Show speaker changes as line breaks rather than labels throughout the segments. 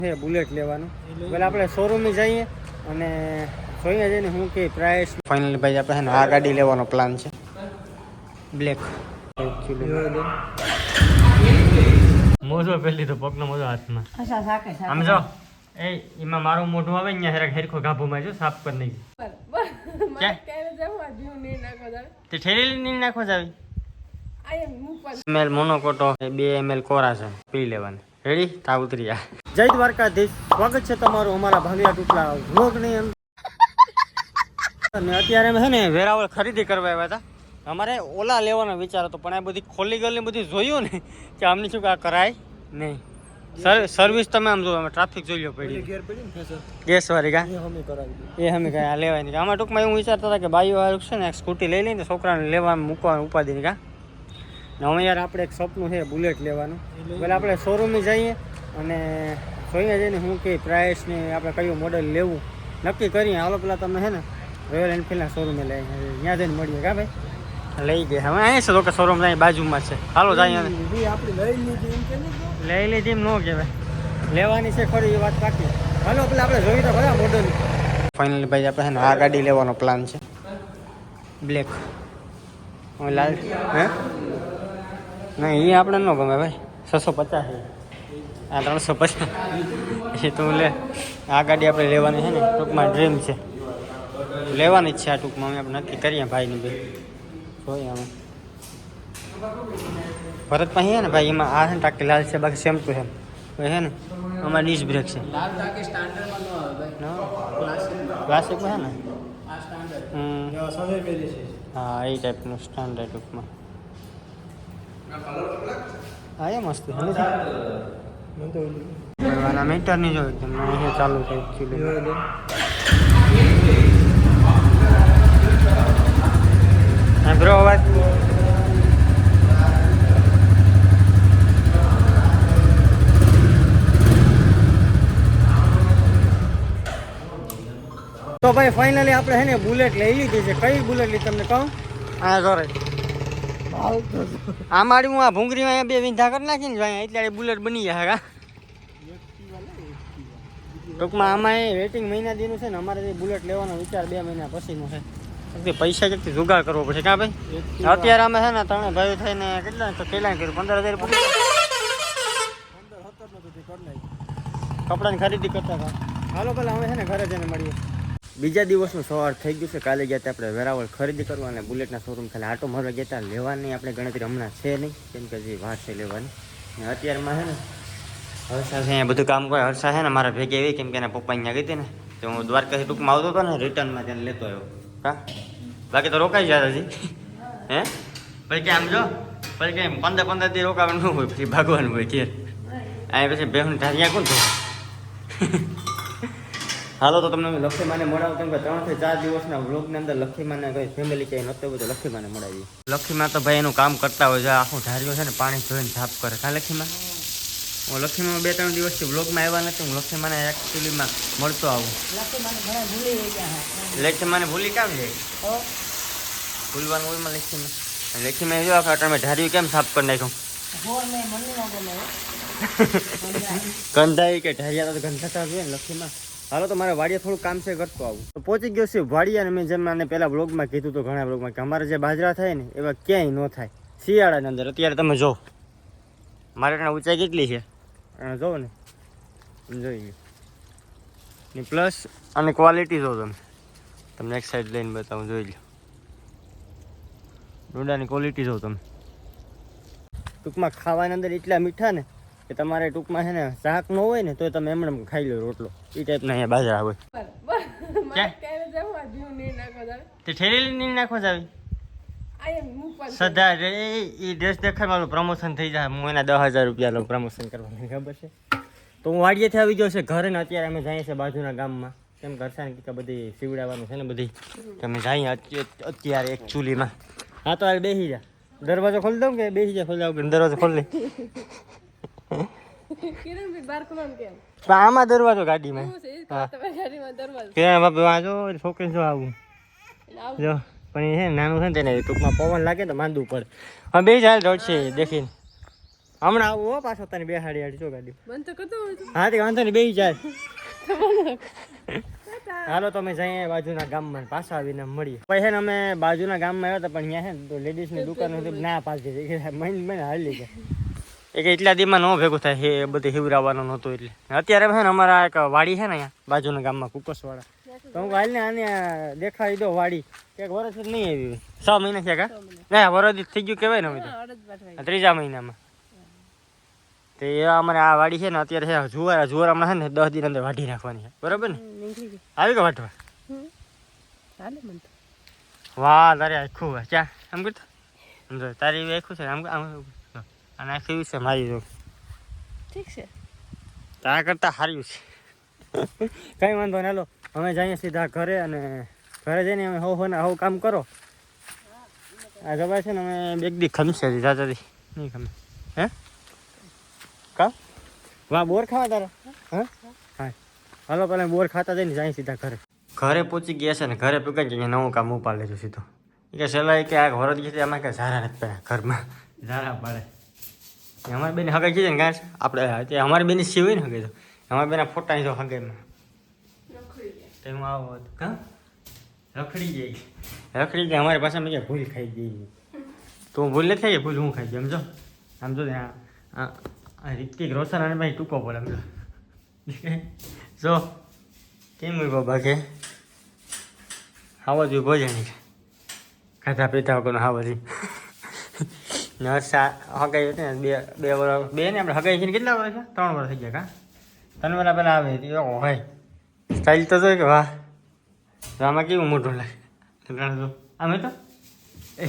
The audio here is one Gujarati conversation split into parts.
છે બુલેટ લેવાનું એટલે આપણે શોરૂમે જઈએ અને જોઈએ જઈને શું કે પ્રાઇસ ફાઇનલી ભાઈ આપણે આ ગાડી લેવાનો પ્લાન છે બ્લેક મોજો પહેલી તો પગનો મોજો હાથમાં આમ જો એમાં મારું મોઢું આવે ને હેરખો ગાભુમાં જો સાફ કરી નાખી તે ઠેરી નહીં નાખો જાવી ml મોનોકોટો 2 ml કોરા છે પી લેવાની રેડી તા ઉતરી જા જય દ્વારકાધીશ સ્વાગત છે તમારું અમારા ભાવિયા ટુકડા વ્લોગની અંદર અને અત્યારે અમે છે ને વેરાવળ ખરીદી કરવા આવ્યા હતા અમારે ઓલા લેવાનો વિચાર હતો પણ આ બધી ખોલી ગયેલી બધી જોયું ને કે આમની શું આ કરાય નહીં સર્વિસ તમે આમ જો ટ્રાફિક જોઈ લો પડી ગેસ વાળી કા એ હમી કાંઈ આ લેવાય નહીં આમાં ટૂંકમાં એવું વિચારતા હતા કે બાઈઓ વાળું છે ને એક સ્કૂટી લઈ લઈને છોકરાને લેવા મૂકવાનું ઉપાધિની કા ને હવે યાર આપણે એક સપનું છે બુલેટ લેવાનું એટલે આપણે શોરૂમે જઈએ અને જોઈએ જઈને શું કે પ્રાઇસ ને આપણે કયું મોડેલ લેવું નક્કી કરીએ હાલો પેલા તમે છે ને રોયલ એનફિલ્ડના શોરૂમે લઈ ત્યાં જઈને મળીએ કા ભાઈ લઈ ગયા હવે અહીંયા છે લોકો શોરૂમ ત્યાં બાજુમાં છે હાલો જાય લઈ લીધી એમ ન કહેવાય લેવાની છે ખરી એ વાત બાકી હાલો પેલા આપણે જોઈએ તો ખરા મોડલ ફાઇનલી ભાઈ આપણે છે ને આ ગાડી લેવાનો પ્લાન છે બ્લેક લાલ હે નહીં એ આપણે ન ગમે ભાઈ 650 છે આ 350 એ તું લે આ ગાડી આપણે લેવાની છે ને ટૂંકમાં ડ્રીમ છે લેવાની જ છે આ ટૂંકમાં અમે આપણે નક્કી કરીએ ભાઈની બે જોઈએ અમે ભરત પાસે છે ને ભાઈ એમાં આ છે ને ટાંકી લાલ છે બાકી સેમ ટુ સેમ છે ને આમાં ડિસ્ક બ્રેક છે ક્લાસિકમાં છે ને હા એ ટાઈપનું સ્ટાન્ડર્ડ ટૂંકમાં હા એ મસ્ત છે મીટર ની જોયું તમને અહીંયા ચાલુ છે એકચ્યુઅલી હા બ્રો અવાજ તો ભાઈ ફાઇનલી આપણે છે ને બુલેટ લઈ લીધી છે કઈ બુલેટ લીધી તમને કહું હા સોરે આ મારી હું આ ભૂંગળીમાં અહીંયા 2 વિંધા કરી નાખીને જો અહીંયા એટલે બુલેટ બની જાય હા ટૂંકમાં આમાં એ વેટિંગ મહિના દીનું છે ને અમારે જે બુલેટ લેવાનો વિચાર 2 મહિના પછીનો છે પૈસા ક્યાંથી જુગાડ કરવો પડશે કાં ભાઈ અત્યારે અમે છે ને ત્રણે ભાઈઓ થઈને કેટલા કેટલા કર્યું 15,000 કપડાની ખરીદી કરતા હતા હાલો પેલા અમે છે ને ઘરે જઈને મળીએ બીજા દિવસનું સવાર થઈ ગયું છે કાલે ગયા હતા આપણે વેરાવળ ખરીદી કરવા અને બુલેટના શોરૂમ ખાલી આટો મારવા ગયા હતા લેવાની આપણે ગણતરી હમણાં છે નહીં કેમ કે જે વાત છે લેવાની ને અત્યારમાં છે ને હર્ષા છે અહીંયા બધું કામ કરે હર્ષા છે ને મારા ભેગી એવી કેમ કે એના પપ્પા અહીંયા ગઈ હતી ને તો હું દ્વારકાથી ટૂંકમાં આવતો હતો ને રિટર્નમાં ત્યાં લેતો આવ્યો હા બાકી તો રોકાઈ જાય હજી હે પછી કે આમ જો પછી કે 15 દી રોકાવાનું ન હોય પછી ભાગવાનું હોય ઘેર અહીંયા પછી બેહું ઢારિયા કોણ થાય હાલો તો તમને લખીમાને મળાવું કેમ કે 3 થી 4 દિવસના વ્લોગની અંદર લખીમાને કઈ ફેમિલી ક્યાંય નહોતું બધું લખીમાને મળાવી લખીમાં તો ભાઈ એનું કામ કરતા હોય છે આખું ઢાર્યું છે ને પાણી ધોઈને સાફ કરે કાં લખીમાં હું લખીમાં 2-3 દિવસથી વ્લોગમાં આવ્યા નથી હું લખીમાને એકચ્યુઅલીમાં મળતો આવું લખીમાને ભૂલી કામ જાય ભૂલવાનું ઓલમાં લખીમાં જો આખા તમે ઢાર્યું કેમ સાફ કરી નાખ્યું ગંધાઈ કે ઢારિયા તો ગંધાતા જોઈએ ને લખીમાં હાલો તો મારે વાડિયા થોડું કામ છે કરતો આવું તો પહોંચી ગયો છે વાડિયા અને મેં જેમ મને પહેલાં બ્લોગમાં કીધું તો ઘણા બ્લોગમાં કે અમારે જે બાજરા થાય ને એવા ક્યાંય ન થાય શિયાળાની અંદર અત્યારે તમે જો મારે ત્યાં ઊંચાઈ કેટલી છે જોવો ને જોઈ ને પ્લસ અને ક્વોલિટી જો તમને એક સાઈડ લઈને બતાવું જોઈ લો ડોડાની ક્વોલિટી જો તમે ટૂંકમાં ખાવાની અંદર એટલા મીઠા ને કે તમારે ટૂંકમાં છે ને શાક ન હોય ને તો તમે એમણે ખાઈ લો રોટલો એ ટાઈપના અહીંયા બાજરા હોય તે ઠેરી નહીં નાખો જાવી સદા એ ડ્રેસ દેખાડવાનું પ્રમોશન થઈ જાય હું એના 10,000 રૂપિયા પ્રમોશન કરવાનું ખબર છે તો હું વાડીએથી આવી ગયો છે ઘરે ને અત્યારે અમે જઈએ છીએ બાજુના ગામમાં કેમ ઘરસાને કે બધી સીવડાવવાનું છે ને બધી તમે જઈએ અત્યારે એક ચૂલીમાં હા તો બેસી જા દરવાજો ખોલી દઉં કે બેસી જા ખોલી દઉં દરવાજો ખોલી આમાં દરવાજો ગાડીમાં વાંચો છોકરી જો આવું જો પણ એ છે નાનું છે ને તેને ટૂંકમાં પવન લાગે તો માંદવું પડે હા બે જાય દોડશે દેખીને હમણાં આવું હો પાછો તને બેહાડી હાડી જો ગાડી હા તે વાંધો નહીં બેસી જાય હાલો તમે જઈએ બાજુના ગામમાં પાછા આવીને મળીએ પછી છે ને અમે બાજુના ગામમાં આવ્યા હતા પણ અહીંયા છે ને તો લેડીઝની દુકાન હતી ના પાછી મહિને હાલી ગયા એટલા દીમાં ન ભેગું થાય એ બધું હિવરાવાનું નહોતું એટલે અત્યારે છે ને અમારા એક વાડી છે ને અહીંયા બાજુના ગામમાં કુકસવાળા તો હું હાલને આને દેખાડી દો વાડી એક વર્ષ જ નહીં આવી 6 મહિના થયા કા ના વરસ થઈ ગયું કહેવાય ને અમે તો 3જા મહિનામાં તે અમારે આ વાડી છે ને અત્યારે છે જુવાર હમણાં છે ને 10 દિન અંદર વાઢી નાખવાની છે બરાબર ને આવી કે વાટવા વાહ તારે આખું ક્યાં આમ કરતો સમજો તારી આખું છે આમ અને આખું છે મારી જો ઠીક છે તારા કરતાં સારું છે કંઈ વાંધો નહીં હાલો અમે જઈએ સીધા ઘરે અને ઘરે જઈને અમે હવ કામ કરો આ જવાય છે ને અમે એક દી ખમશે જાતાથી નહીં ખમે હે કા વાહ બોર ખાવા તારા હા હા હાલો પહેલાં બોર ખાતા જઈને જાય સીધા ઘરે પહોંચી ગયા છે ને ઘરે પૂકાઈ જઈએ નવું કામ ઉપાડ લેજો સીધો એ કે સલાહ કે આ વરદ ગઈ છે આમાં કે ઝારા નથી પડ્યા ઘરમાં ઝારા પડે અમારી બેન હગાઈ છે ને ગાય આપણે અમારી બેન સીવ હોય ને હગાઈ તો અમારી બેના ફોટા જો હગાઈમાં તો હું આવો કાં રખડી જાય અમારી પાસે મેં ભૂલ ખાઈ ગઈ તો ભૂલ નથી થઈ ભૂલ હું ખાઈ ગઈ સમજો આમ જો રિતિક રોશન અને ભાઈ ટૂંકો બોલે સમજો જો કેમ હોય બાબા કે આવા જોઈએ ભોજન ખાધા પીતા વગરનો આવા જોઈએ હગાઈ હતી ને બે વર્ષ બે ને આપણે હગાઈ છે ને કેટલા વર્ષ છે 3 વર્ષ થઈ ગયા કા 3 વર્ષ પહેલાં આવે હતી હોય સ્ટાઇલ તો જોઈએ કે વાહ આમાં કેવું મોટું લાગે જો આમ તો એ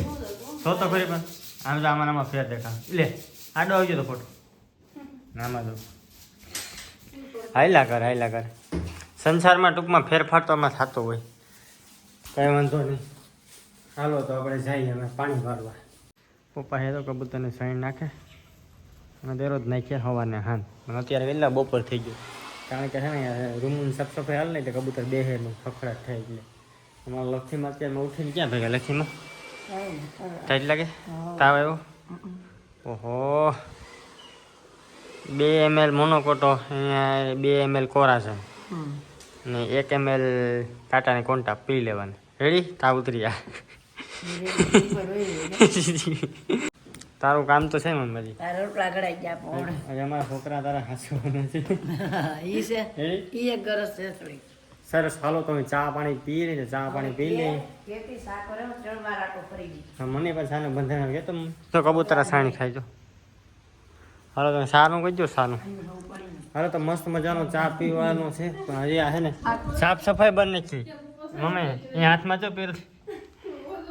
તો ખરી પણ આમ તો આમાં ફેર દેખાવ લે આડો આવજો તો ફોટો આમાં તો હાયલા કર સંસારમાં ટૂંકમાં ફેરફાર તો આમાં થતો હોય કંઈ વાંધો નહીં હાલો તો આપણે જઈએ અમે પાણી ભરવા પપ્પા હે તો કબૂતરને સાઈન નાખે અને દરરોજ નાખીએ હવાને હાન અત્યારે વહેલા બપોર થઈ ગયું કારણ કે છે ને રૂમની સાફ સફાઈ હાલ નહીં તો કબૂતર બેહેનું ખખડાટ થાય એટલે અમારા લખીમાં અત્યારમાં ઉઠીને ક્યાં ભેગા લખીમાં ટાઈટ લાગે તાવ આવ્યો ઓહો 2 ml મોનોકોટો અહીંયા 2 ml કોરા છે ને 1 ml ટાટાની કોન્ટા પી લેવાની રેડી તાવ ઉતરી જા તારું કામ તો છે મમ્મી અમારા છોકરા તારા હાસવાના છે સરસ હાલો તમે ચા પાણી પી લે ચા પાણી પી લે મને પણ સાને બંધારણ કે તો કબૂતરા સાણી ખાઈ જો હાલો તમે સારું કહીજો સારું હાલો તો મસ્ત મજાનો ચા પીવાનો છે પણ હજી આ છે ને સાફ સફાઈ બંધ નથી મમ્મી એ હાથમાં જો પેર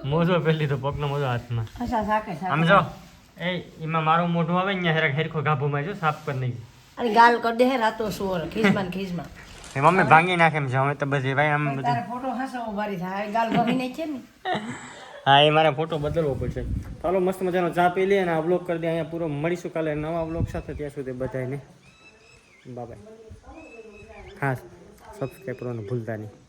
મોજો પહેલી તો પગનો મોજો હાથમાં આમ જો એ એમાં મારું મોઢું આવે અહીંયા હેરખ હેરખો ગાભુમાં જો સાફ કરી નહીં
અરે ગાલ કર દે રાતો સોર ખીસમાં
એ મમ્મી ભાંગી નાખે એમ છે હવે તો બધી ભાઈ આમ બધું
તારે ફોટો હાસવો ભારી થાય ગાલ ગમી નહીં છે ને
હા એ મારે ફોટો બદલવો પડશે ચાલો મસ્ત મજાનો ચા પી લે અને આ બ્લોગ કરી દે અહીંયા પૂરો મળીશું કાલે નવા બ્લોગ સાથે ત્યાં સુધી બધાને બાય ખાસ સબસ્ક્રાઈબ કરવાનું ભૂલતા નહીં